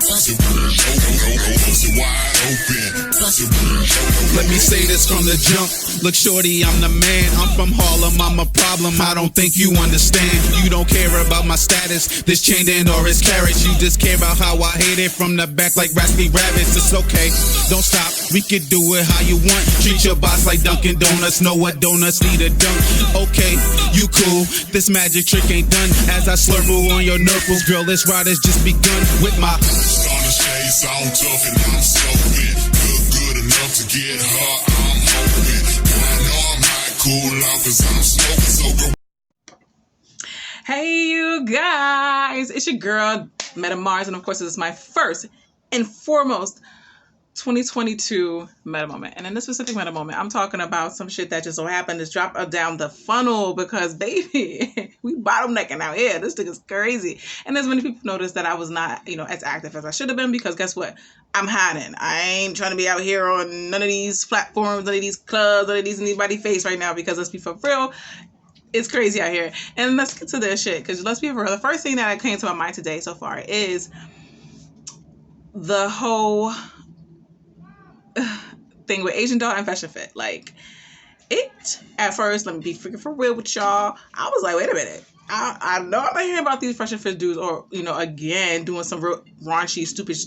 Let me say this from the jump. Look, shorty, I'm the man. I'm from Harlem, I'm a problem. I don't think you understand. You don't care about my status, this chain in or its carriage. You just care about how I hate it from the back like raspy rabbits. It's okay, don't stop. We can do it how you want. Treat your boss like Dunkin' Donuts. Know what donuts need a dunk. Okay, you cool. This magic trick ain't done. As I slurple on your nurples, girl, this ride has just begun with my starter shade, sound tough and I'm soaking. Good enough to get her, I'm hoping. I know I'm hot, cool off 'cause I'm smoking so. Hey you guys, it's your girl Meta Mars, and of course this is my first and foremost 2022 meta moment. And in this specific meta moment, I'm talking about some shit that just so happened to drop down the funnel because baby, we bottlenecking out here. This thing is crazy. And as many people noticed that I was not, as active as I should have been, because guess what? I'm hiding. I ain't trying to be out here on none of these platforms, none of these clubs, none of these anybody face right now, because let's be for real, it's crazy out here. And let's get to this shit, because let's be for real, the first thing that came to my mind today so far is the whole thing with Asian doll and fashion fit. Like, it at first, let me be freaking for real with y'all, I was like, wait a minute, I know I'm not hearing about these fashion fit dudes, or again doing some real raunchy stupid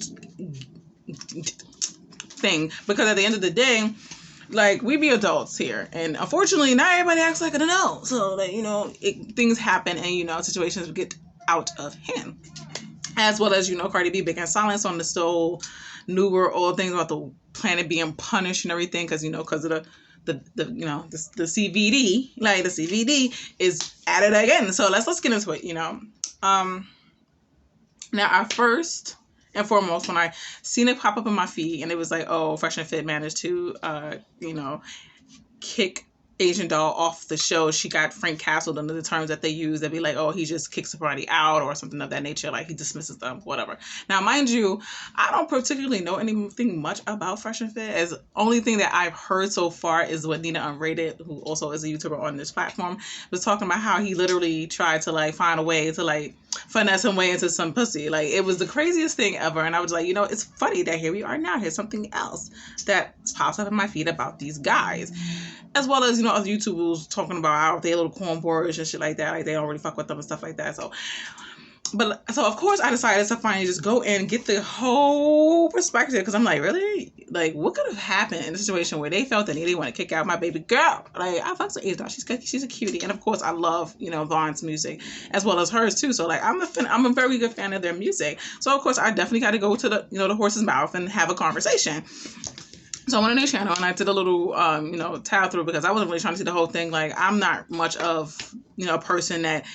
thing, because at the end of the day, like, we be adults here, and unfortunately not everybody acts like an adult, so that things happen, and situations get out of hand, as well as Cardi B big and silence on the still newer old things about the planet being punished and everything, because of the CVD, like the CVD is at it again. So let's get into it. Now, at first and foremost, when I seen it pop up in my feed and it was like, oh, Fresh and Fit managed to kick Asian doll off the show. She got FrankCastle under the terms that they use. They'd be like, oh, he just kicks somebody out or something of that nature. Like, he dismisses them, whatever. Now, mind you, I don't particularly know anything much about Fresh and Fit. As only thing that I've heard so far is what Nina Unrated, who also is a YouTuber on this platform, was talking about how he literally tried to find a way to finesse him way into some pussy. Like, it was the craziest thing ever. And I was like, it's funny that here we are now. Here's something else that pops up in my feed about these guys. As well as, other YouTubers talking about how they little cornballs and shit like that. Like, they don't really fuck with them and stuff like that. So of course I decided to finally just go and get the whole perspective, because I'm like, really? Like, what could have happened in a situation where they felt the need, they want to kick out my baby girl? Like, I fucks with Asian doll. She's a cutie. And of course I love, Vaughn's music as well as hers too. So like, I'm a very good fan of their music. So of course I definitely got to go to the, the horse's mouth and have a conversation. So I went on their channel and I did a little, tab through, because I wasn't really trying to see the whole thing. Like, I'm not much of, a person that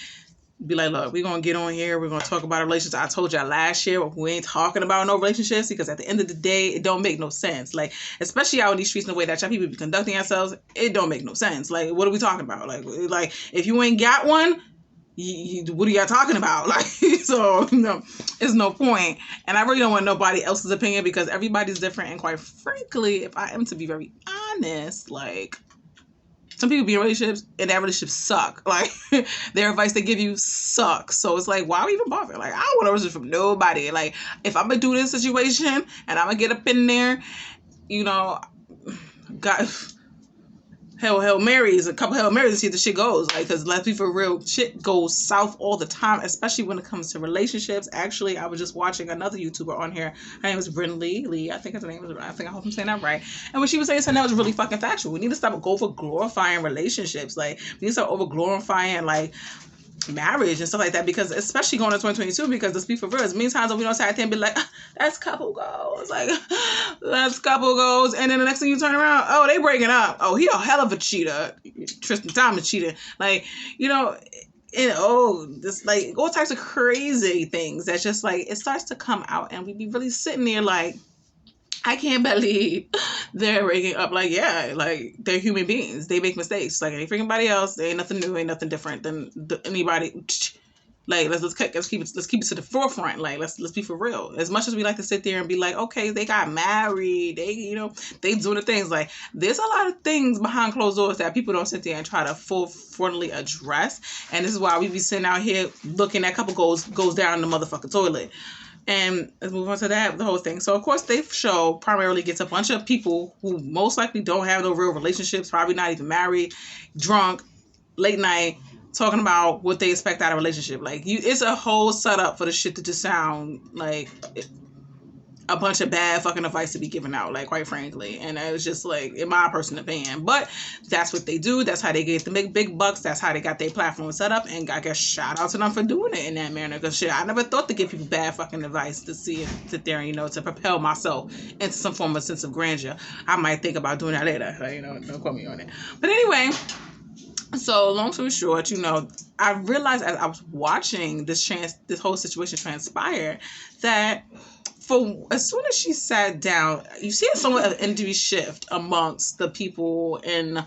be like, look, we're going to get on here, we're going to talk about relationships. I told y'all last year, we ain't talking about no relationships, because at the end of the day, it don't make no sense. Like, especially out in these streets, in the way that y'all people be conducting ourselves, it don't make no sense. Like, what are we talking about? Like if you ain't got one, what are y'all talking about? Like, so it's no point. And I really don't want nobody else's opinion, because everybody's different. And quite frankly, if I am to be very honest, like, some people be in relationships and that relationships suck. Like, their advice they give you sucks. So it's like, why even bother? Like, I don't want a relationship from nobody. Like, if I'm gonna do this situation and I'm gonna get up in there, God, Hail Marys, a couple Hail Marys to see if the shit goes. Like, because let's be for real, shit goes south all the time, especially when it comes to relationships. Actually, I was just watching another YouTuber on here. Her name was Bryn Lee. I think her name was, I hope I'm saying that right. And when she was saying something that was really fucking factual. We need to stop over glorifying relationships. Like, we need to stop over glorifying, like, marriage and stuff like that, because especially going to 2022, because let's be for real, as many times that we don't sit there and be like, that's couple goals, like, that's couple goals, and then the next thing you turn around, oh, they breaking up, oh, he a hell of a cheater, Tristan Thomas cheating, like, this, like, all types of crazy things that's just like, it starts to come out, and we be really sitting there like, I can't believe they're breaking up. Like, yeah, like, they're human beings. They make mistakes. Like any freaking body else. They ain't nothing new. Ain't nothing different than anybody. Like, let's keep it to the forefront. Like, let's be for real. As much as we like to sit there and be like, okay, they got married. They, they doing the things. Like, there's a lot of things behind closed doors that people don't sit there and try to full-frontally address. And this is why we be sitting out here looking at couple goes down the motherfucking toilet. And let's move on to that, the whole thing. So, of course, they show primarily gets a bunch of people who most likely don't have no real relationships, probably not even married, drunk, late night, talking about what they expect out of a relationship. Like, it's a whole setup for the shit to just sound like a bunch of bad fucking advice to be given out, like, quite frankly. And it was just like, in my personal opinion, but that's what they do. That's how they get the big bucks. That's how they got their platform set up. And I guess shout out to them for doing it in that manner, because shit, I never thought to give people bad fucking advice to see and sit there and, you know, to propel myself into some form of sense of grandeur. I might think about doing that later, you know, don't quote me on it. But anyway, so long story short, you know, I realized as I was watching this whole situation transpire, that for as soon as she sat down, you see somewhat of an energy shift amongst the people in,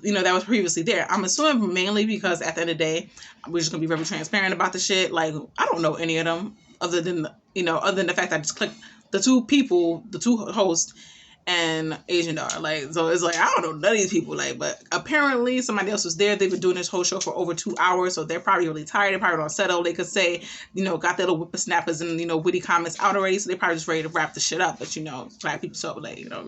you know, that was previously there. I'm assuming mainly because at the end of the day, we're just gonna be very transparent about the shit. Like, I don't know any of them other than the fact that I just clicked the two hosts and Asian Dar. Like, so it's like, I don't know none of these people, like, but apparently somebody else was there. They've been doing this whole show for over 2 hours, so they're probably really tired. They're probably on settle. They could say, you know, got their little whippersnappers and, you know, witty comments out already, so they're probably just ready to wrap the shit up. But, you know, black people so late, you know.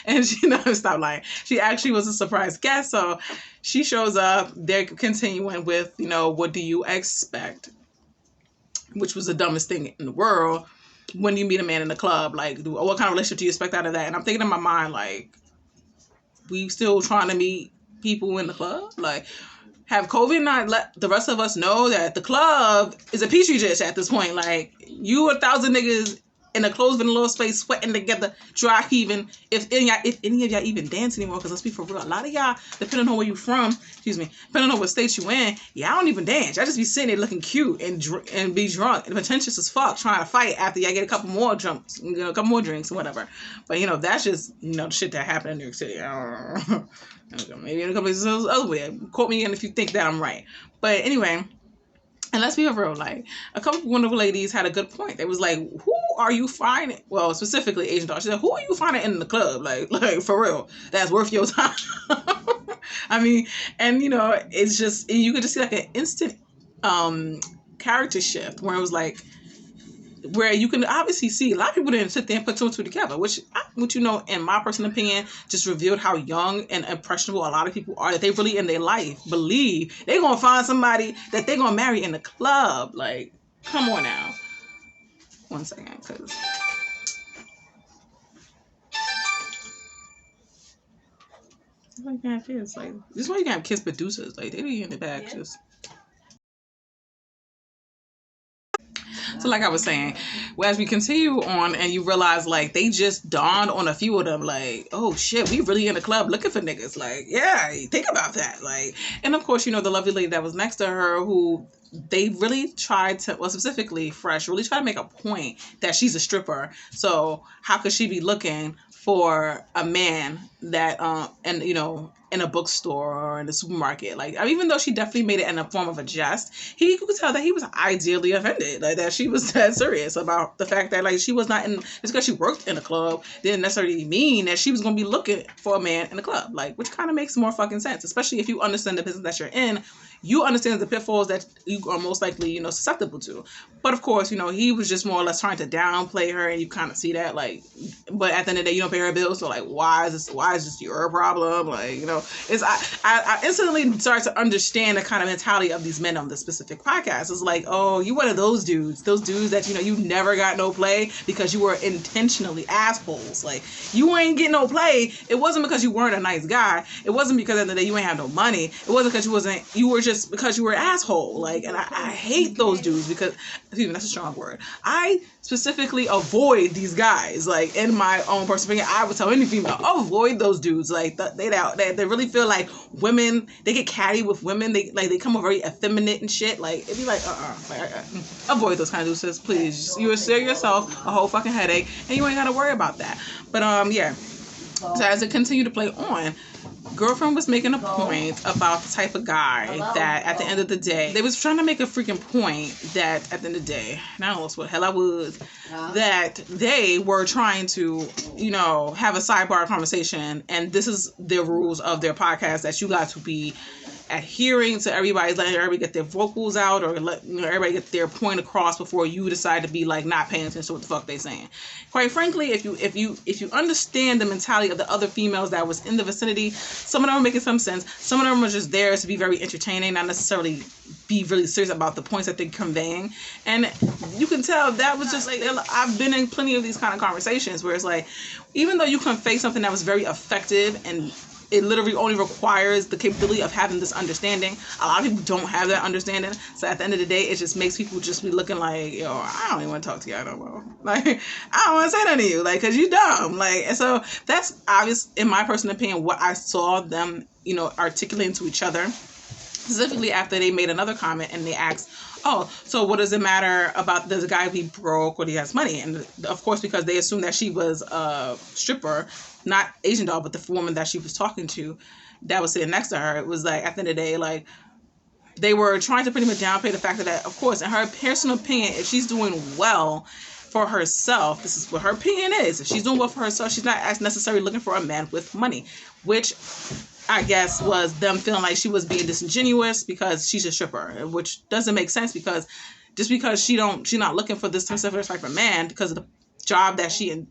And she never stopped lying. She actually was a surprise guest, so she shows up. They're continuing with, you know, what do you expect? Which was the dumbest thing in the world. When you meet a man in the club, like, what kind of relationship do you expect out of that? And I'm thinking in my mind, like, we still trying to meet people in the club? Like, have COVID not let the rest of us know that the club is a petri dish at this point? Like, you 1,000 niggas in a closed vanilla space sweating together, dry heaving. If any of y'all even dance anymore, because let's be for real, a lot of y'all, depending on where you from, depending on what state you in, y'all don't even dance. Y'all just be sitting there looking cute and be drunk and pretentious as fuck, trying to fight after y'all get a couple more drinks, you know, a couple more drinks or whatever. But, you know, that's just, you know, the shit that happened in New York City. I don't know. Maybe in a couple places other way. Quote me again if you think that I'm right. But anyway. And let's be real, like, a couple of wonderful ladies had a good point. They was like, who are you finding? Well, specifically Asian Dog. She said, who are you finding in the club? Like for real, that's worth your time. I mean, and, you know, it's just, you could just see like an instant character shift where it was like, where you can obviously see a lot of people didn't sit there and put two and two together, which, you know, in my personal opinion, just revealed how young and impressionable a lot of people are, that they really in their life believe they're going to find somebody that they're going to marry in the club. Like, come on now. One second, because... Like, this is why you can have kids producers. Like, they be in the back, just... So like I was saying, as we continue on and you realize, like, they just dawned on a few of them, like, oh shit, we really in the club looking for niggas. Like, yeah, think about that. Like, and of course, you know, the lovely lady that was next to her, who they really tried to, well, specifically Fresh, really tried to make a point that she's a stripper. So how could she be looking for a man that, and, you know, in a bookstore or in a supermarket? Like, even though she definitely made it in a form of a jest, you could tell that he was ideally offended, like, that she was that serious about the fact that, like, she was not in, just because she worked in a club didn't necessarily mean that she was going to be looking for a man in a club, like, which kind of makes more fucking sense, especially if you understand the business that you're in. You understand the pitfalls that you are most likely, you know, susceptible to. But of course, you know, he was just more or less trying to downplay her, and you kind of see that, like, but at the end of the day, you don't pay her bills, so, like, why is this your problem? Like, you know, it's, I instantly start to understand the kind of mentality of these men on this specific podcast. It's like, oh, you one of those dudes that, you know, you never got no play because you were intentionally assholes. Like, you ain't getting no play. It wasn't because you weren't a nice guy. It wasn't because at the end of the day you ain't have no money. It wasn't because you were just because you were an asshole. Like, and I hate those dudes because, excuse me, that's a strong word. I specifically avoid these guys. Like, in my own personal opinion, I would tell any female, avoid those dudes. Like, they really feel like women, they get catty with women. They come off very effeminate and shit. Like, it'd be like, avoid those kind of dudes, please. You will save yourself a whole fucking headache, and you ain't gotta worry about that. But, yeah. So as it continued to play on, girlfriend was making a point about the type of guy that at the end of the day, they was trying to make a freaking point that at the end of the day, and I don't know what the hell I was, that they were trying to, you know, have a sidebar conversation, and this is the rules of their podcast, that you got to be adhering to everybody's, letting everybody get their vocals out, or let everybody get their point across before you decide to be like not paying attention to what the fuck they saying. Quite frankly, if you understand the mentality of the other females that was in the vicinity, some of them are making some sense. Some of them are just there to be very entertaining, not necessarily be really serious about the points that they're conveying. And you can tell that was just like, I've been in plenty of these kind of conversations where it's like, even though you convey something that was very effective and it literally only requires the capability of having this understanding, a lot of people don't have that understanding. So at the end of the day, it just makes people just be looking like, yo, I don't even want to talk to you. I don't know. Like, I don't want to say that to you. Like, cause you dumb. Like, and so that's obvious, in my personal opinion, what I saw them, articulating to each other. Specifically after they made another comment and they asked, oh, so what does it matter about the guy be broke or he has money? And of course, because they assumed that she was a stripper, not Asian doll, but the woman that she was talking to that was sitting next to her. It was like, at the end of the day, like, they were trying to pretty much downplay the fact that, of course, in her personal opinion, if she's doing well for herself, this is what her opinion is. If she's doing well for herself, she's not necessarily looking for a man with money, which I guess was them feeling like she was being disingenuous because she's a stripper, which doesn't make sense, because just because she's not looking for this specific type of man because of the job that she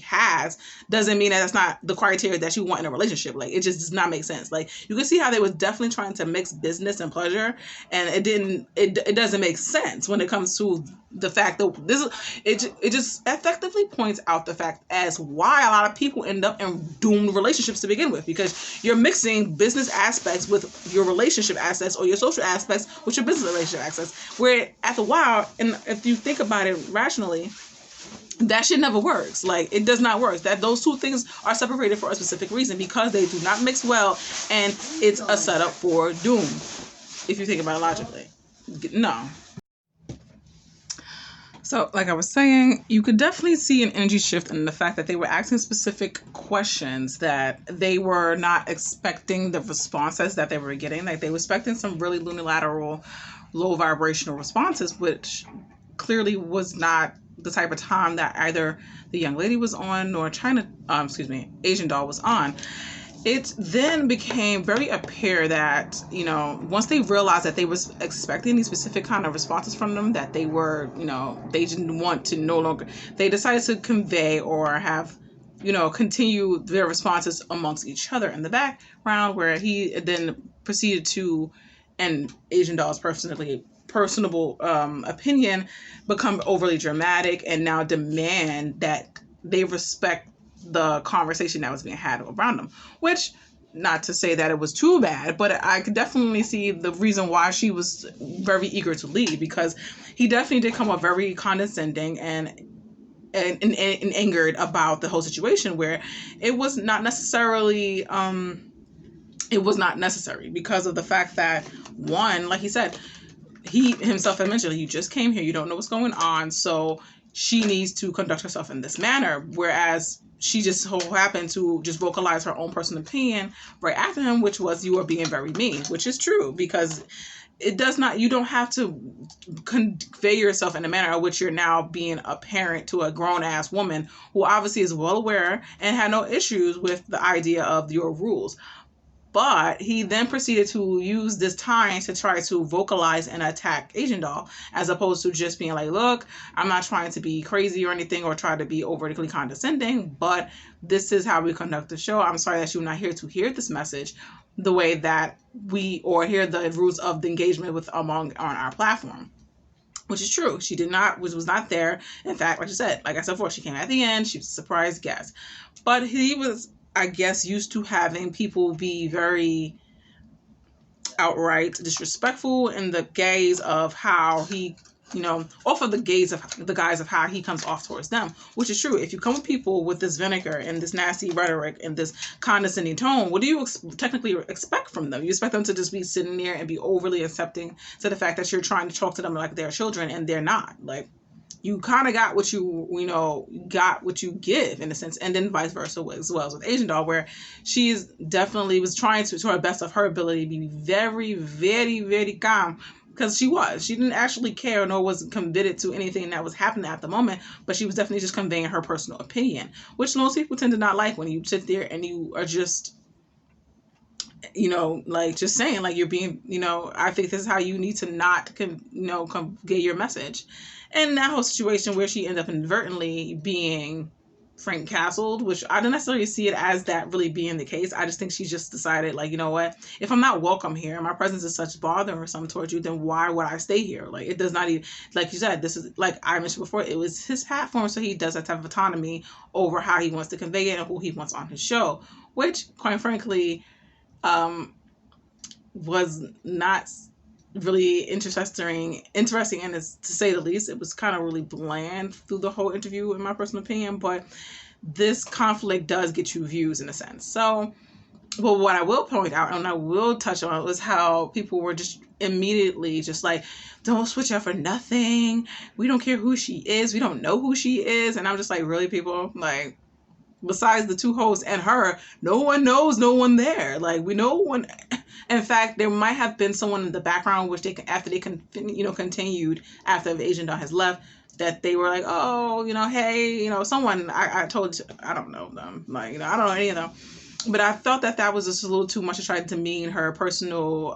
has, doesn't mean that that's not the criteria that you want in a relationship. Like, it just does not make sense. Like, you can see how they was definitely trying to mix business and pleasure, and it doesn't make sense when it comes to the fact that it just effectively points out the fact as why a lot of people end up in doomed relationships to begin with, because you're mixing business aspects with your relationship aspects, or your social aspects with your business relationship aspects, where after a while, and if you think about it rationally, that shit never works. Like, it does not work. That those two things are separated for a specific reason, because they do not mix well, and it's a setup for doom, if you think about it logically. No. So, like I was saying, you could definitely see an energy shift in the fact that they were asking specific questions that they were not expecting the responses that they were getting. Like, they were expecting some really unilateral, low vibrational responses, which clearly was not the type of time that either the young lady was on nor Asian doll was on. It then became very apparent that, once they realized that they was expecting these specific kind of responses from them, that they were, they didn't want to no longer, they decided to convey or have, continue their responses amongst each other in the background, where he then proceeded to, and Asian doll's personable opinion, become overly dramatic and now demand that they respect the conversation that was being had around them, which, not to say that it was too bad, but I could definitely see the reason why she was very eager to leave, because he definitely did come up very condescending and angered about the whole situation, where it was not necessarily because of the fact that, one, like he said, he himself had mentioned, you just came here, you don't know what's going on, so she needs to conduct herself in this manner, whereas she just so happened to just vocalize her own personal opinion right after him, which was, you are being very mean, which is true, because you don't have to convey yourself in a manner in which you're now being a parent to a grown-ass woman who obviously is well aware and had no issues with the idea of your rules. But he then proceeded to use this time to try to vocalize and attack Asian doll, as opposed to just being like, look, I'm not trying to be crazy or anything or try to be overtly condescending, but this is how we conduct the show. I'm sorry that you're not here to hear this message the way that hear the rules of the engagement on our platform. Which is true. She was not there. In fact, like I said before, she came at the end. She was a surprise guest. But he was, I guess, used to having people be very outright disrespectful in the gaze of how he, off of the gaze of the guise of how he comes off towards them, which is true. If you come with people with this vinegar and this nasty rhetoric and this condescending tone, what do you technically expect from them? You expect them to just be sitting there and be overly accepting to the fact that you're trying to talk to them like they're children, and they're not. Like, you kind of got what got what you give, in a sense, and then vice versa as well as with Asian doll, where she's definitely was trying to her best of her ability, be very, very, very calm, because she didn't actually care nor was committed to anything that was happening at the moment, but she was definitely just conveying her personal opinion, which most people tend to not like when you sit there and you are just like just saying like you're being, I think this is how you need to not get your message. And that whole situation where she ended up inadvertently being Frank Castled, which I don't necessarily see it as that really being the case. I just think she just decided, like, you know what? If I'm not welcome here, my presence is such bother or something towards you, then why would I stay here? Like, it does not even, like you said, this is, like I mentioned before, it was his platform, so he does have to have autonomy over how he wants to convey it and who he wants on his show, which, quite frankly, was not really interesting and to say the least. It was kind of really bland through the whole interview, in my personal opinion, but this conflict does get you views in a sense. So, well, what I will point out and I will touch on was how people were just immediately just like, don't switch up for nothing. We don't care who she is. We don't know who she is. And I'm just like, really, people? Like, besides the two hosts and her, no one knows no one there. Like, we know one. In fact, there might have been someone in the background, which after they continued after the Asian Dawn has left, that they were like, oh, hey, someone I told, I don't know them, like, I don't know any of them. But I felt that was just a little too much to try to demean her personal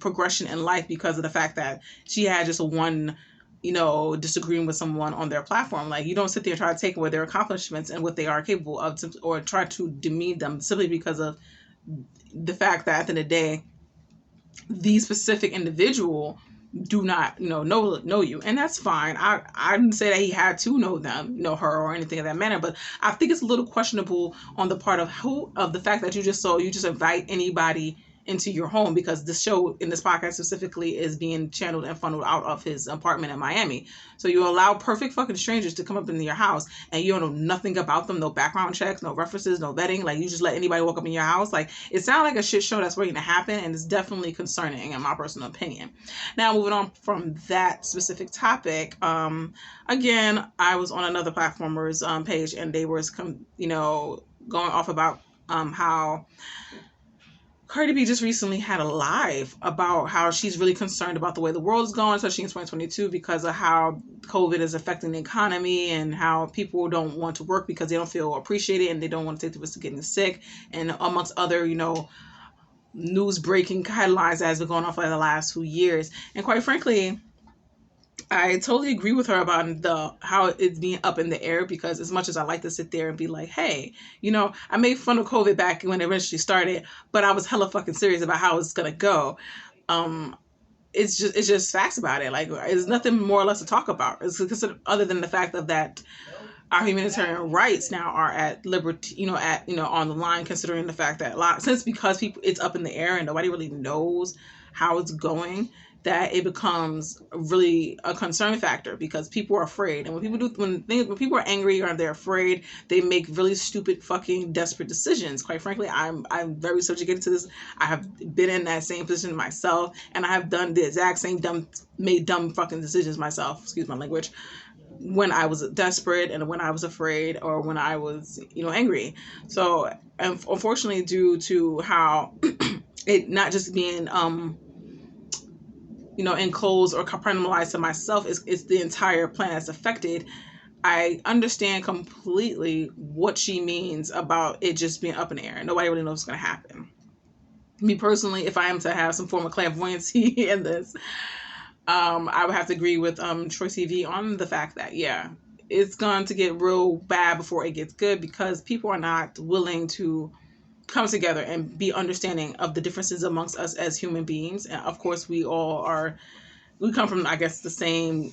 progression in life because of the fact that she had just one disagreeing with someone on their platform. Like, you don't sit there and try to take away their accomplishments and what they are capable of, or try to demean them simply because of the fact that at the end of the day, the specific individual do not know you, and that's fine. I didn't say that he had to know them, her, or anything of that manner, but I think it's a little questionable on the part of the fact that you just invite anybody into your home, because the show in this podcast specifically is being channeled and funneled out of his apartment in Miami. So you allow perfect fucking strangers to come up into your house and you don't know nothing about them, no background checks, no references, no vetting. Like, you just let anybody walk up in your house. Like, it sounds like a shit show that's waiting to happen, and it's definitely concerning in my personal opinion. Now, moving on from that specific topic, again, I was on another platformer's page, and they were going off about how Cardi B just recently had a live about how she's really concerned about the way the world is going, especially in 2022, because of how COVID is affecting the economy and how people don't want to work because they don't feel appreciated and they don't want to take the risk of getting sick, and amongst other, news breaking headlines that has been going on for the last 2 years. And quite frankly, I totally agree with her about how it's being up in the air, because as much as I like to sit there and be like, hey, I made fun of COVID back when it eventually started, but I was hella fucking serious about how it's going to go. It's just facts about it. Like, there's nothing more or less to talk about. It's other than the fact that our humanitarian rights now are at liberty, on the line, considering the fact that because it's up in the air and nobody really knows how it's going, that it becomes really a concern factor, because people are afraid. And when people are angry or they're afraid, they make really stupid, fucking desperate decisions. Quite frankly, I'm very subjugated to this. I have been in that same position myself, and I have done the exact same dumb fucking decisions myself. Excuse my language. When I was desperate and when I was afraid or when I was, angry. So, unfortunately, due to how it not just being, enclosed or compartmentalized to myself, it's the entire planet that's affected. I understand completely what she means about it just being up in the air. Nobody really knows what's going to happen. Me personally, if I am to have some form of clairvoyancy in this, I would have to agree with Troy CV on the fact that, yeah, it's going to get real bad before it gets good, because people are not willing to come together and be understanding of the differences amongst us as human beings. And of course, we come from, I guess, the same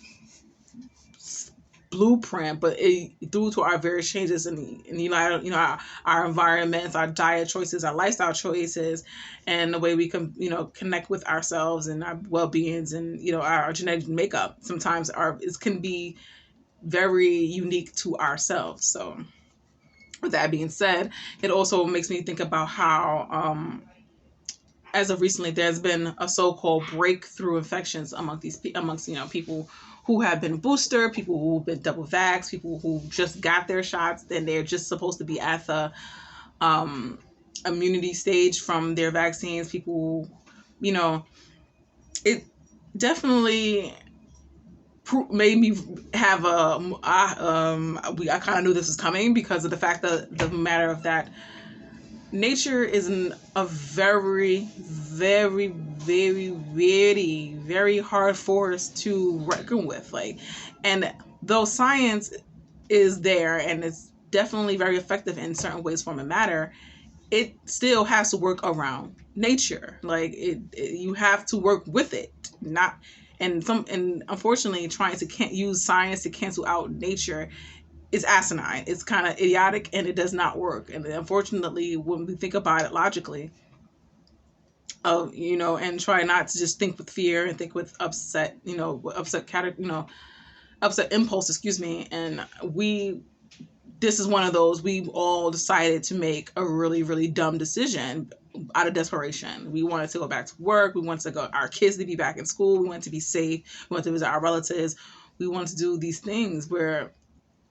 blueprint, but due to our various changes in our environments, our diet choices, our lifestyle choices, and the way we can connect with ourselves and our well-beings and our genetic makeup, sometimes it can be very unique to ourselves. So with that being said, it also makes me think about how as of recently, there's been a so-called breakthrough infections amongst people who have been booster, people who've been double vax, people who just got their shots, then they're just supposed to be at the immunity stage from their vaccines. People, it definitely made me have I kind of knew this was coming, because of the fact that the matter of that nature is a very, very, very, very, very hard force to reckon with. Like, and though science is there and it's definitely very effective in certain ways, form, and matter, it still has to work around nature. Like you have to work with it, not and unfortunately, trying to can't use science to cancel out nature is asinine. It's kind of idiotic and it does not work. And unfortunately, when we think about it logically, and try not to just think with fear and think with upset, upset impulse, excuse me. And this is one of those we all decided to make a really, really dumb decision out of desperation. We wanted to go back to work. We wanted to go our kids to be back in school. We wanted to be safe. We wanted to visit our relatives. We wanted to do these things where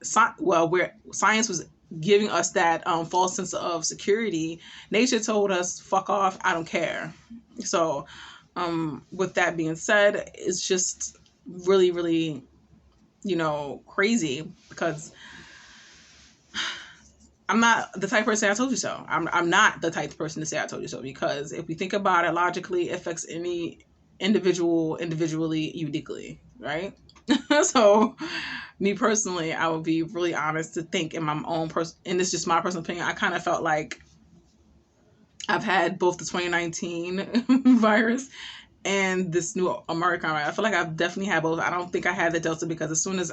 science was giving us that false sense of security. Nature told us, "Fuck off! I don't care." So, with that being said, it's just really, really, crazy because I'm not the type of person I told you so. I'm not the type of person to say I told you so, because if we think about it logically, it affects any individual individually, uniquely, right? So, me personally, I would be really honest to think in my own and this is just my personal opinion. I kind of felt like I've had both the 2019 virus and this new American virus. I feel like I've definitely had both. I don't think I had the Delta because as soon as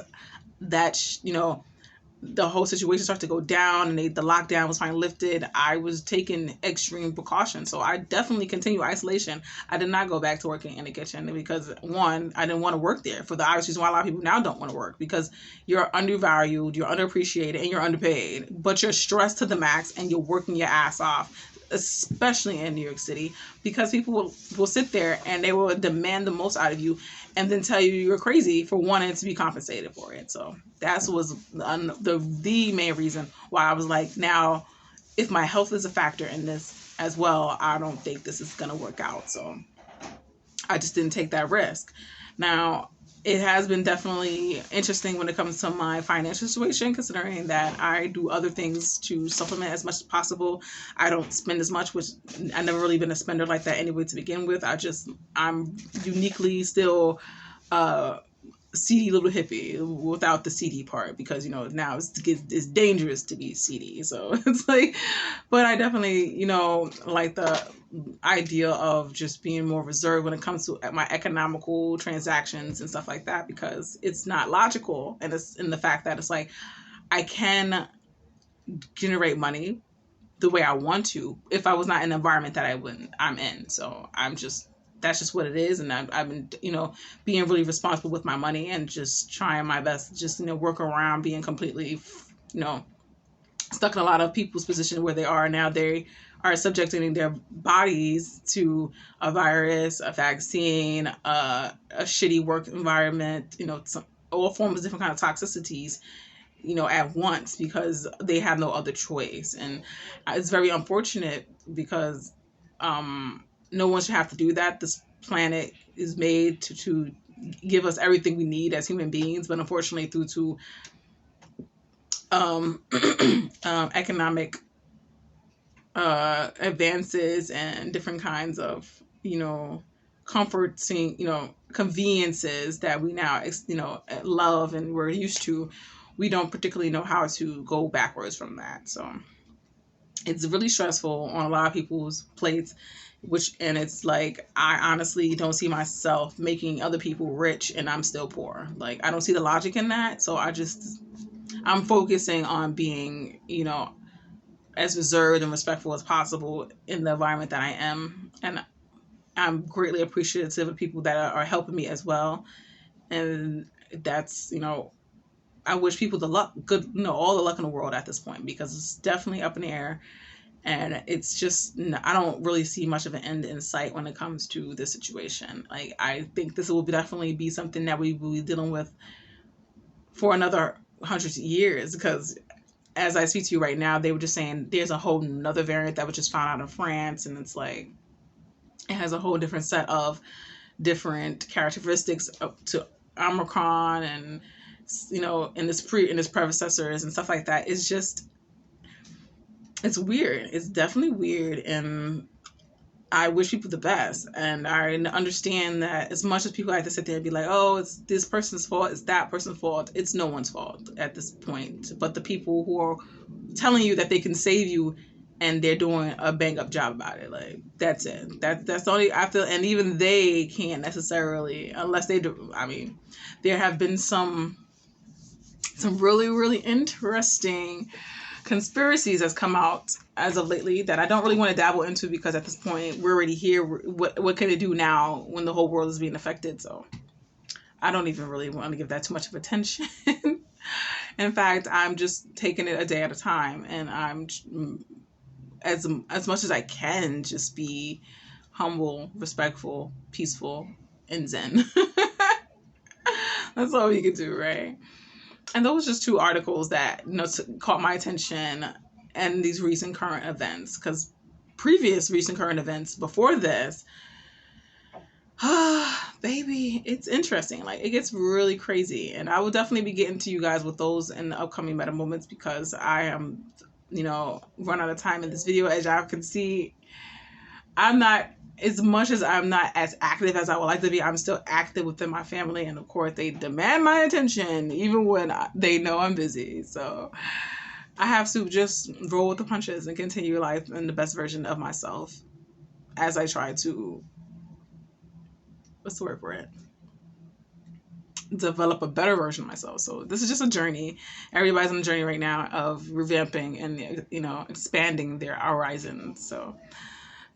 that, the whole situation started to go down and the lockdown was finally lifted, I was taking extreme precautions. So I definitely continue isolation. I did not go back to working in the kitchen because, one, I didn't want to work there for the obvious reason why a lot of people now don't want to work, because you're undervalued, you're underappreciated, and you're underpaid, but you're stressed to the max and you're working your ass off, especially in New York City, because people will sit there and they will demand the most out of you and then tell you you're crazy for wanting to be compensated for it. So that was the main reason why I was like, now, if my health is a factor in this as well, I don't think this is going to work out. So I just didn't take that risk. Now, it has been definitely interesting when it comes to my financial situation, considering that I do other things to supplement as much as possible. I don't spend as much, which I've never really been a spender like that anyway to begin with. I'm uniquely still seedy little hippie without the seedy part, because now it's dangerous to be seedy. So it's like, but I definitely like the idea of just being more reserved when it comes to my economical transactions and stuff like that, because it's not logical, and it's in the fact that it's like I can generate money the way I want to if I was not in an environment that I'm in. So that's just what it is. And I've been, being really responsible with my money and just trying my best to just, work around being completely, stuck in a lot of people's position where they are now. They are subjecting their bodies to a virus, a vaccine, a shitty work environment, all forms of different kind of toxicities, at once, because they have no other choice. And it's very unfortunate because, no one should have to do that. This planet is made to give us everything we need as human beings, but unfortunately, due to economic advances and different kinds of comforting conveniences that we now love and we're used to, we don't particularly know how to go backwards from that. So it's really stressful on a lot of people's plates, and it's like, I honestly don't see myself making other people rich and I'm still poor. Like, I don't see the logic in that. So I'm focusing on being, as reserved and respectful as possible in the environment that I am. And I'm greatly appreciative of people that are helping me as well. And that's, I wish people all the luck in the world at this point, because it's definitely up in the air. And it's just, I don't really see much of an end in sight when it comes to this situation. Like, I think this will definitely be something that we will be dealing with for another 100 years, because as I speak to you right now, they were just saying there's a whole nother variant that was just found out in France. And it's like, it has a whole different set of different characteristics to Omicron and, in its predecessors and stuff like that. It's just, it's weird. It's definitely weird, and I wish people the best. And I understand that as much as people like to sit there and be like, oh, it's this person's fault, it's that person's fault, it's no one's fault at this point. But the people who are telling you that they can save you and they're doing a bang up job about it. Like, that's it. That's the only I feel, and even they can't necessarily, unless they do. I mean, there have been some really, really interesting conspiracies that's come out as of lately that I don't really want to dabble into, because at this point we're already here. What can it do now when the whole world is being affected? So I don't even really want to give that too much of attention. In fact, I'm just taking it a day at a time, and I'm as much as I can just be humble, respectful, peaceful, and zen. That's all you can do, right? And those were just two articles that caught my attention, and these recent current events. Because previous recent current events before this, baby, it's interesting. Like, it gets really crazy, and I will definitely be getting to you guys with those in the upcoming meta moments, because I am, run out of time in this video. As y'all can see, I'm not, as much as I'm not as active as I would like to be, I'm still active within my family. And of course, they demand my attention, even when they know I'm busy. So I have to just roll with the punches and continue life in the best version of myself as I try to, what's the word for it? Develop a better version of myself. So this is just a journey. Everybody's on a journey right now of revamping and, expanding their horizons. So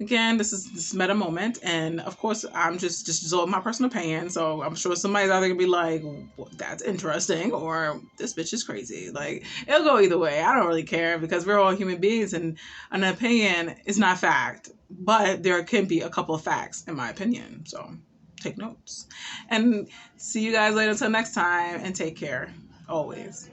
again, this is this meta moment, and of course, I'm just my personal opinion. So I'm sure somebody's either gonna be like, well, "That's interesting," or "This bitch is crazy." Like, it'll go either way. I don't really care, because we're all human beings, and an opinion is not fact. But there can be a couple of facts, in my opinion. So take notes, and see you guys later. Until next time, and take care always.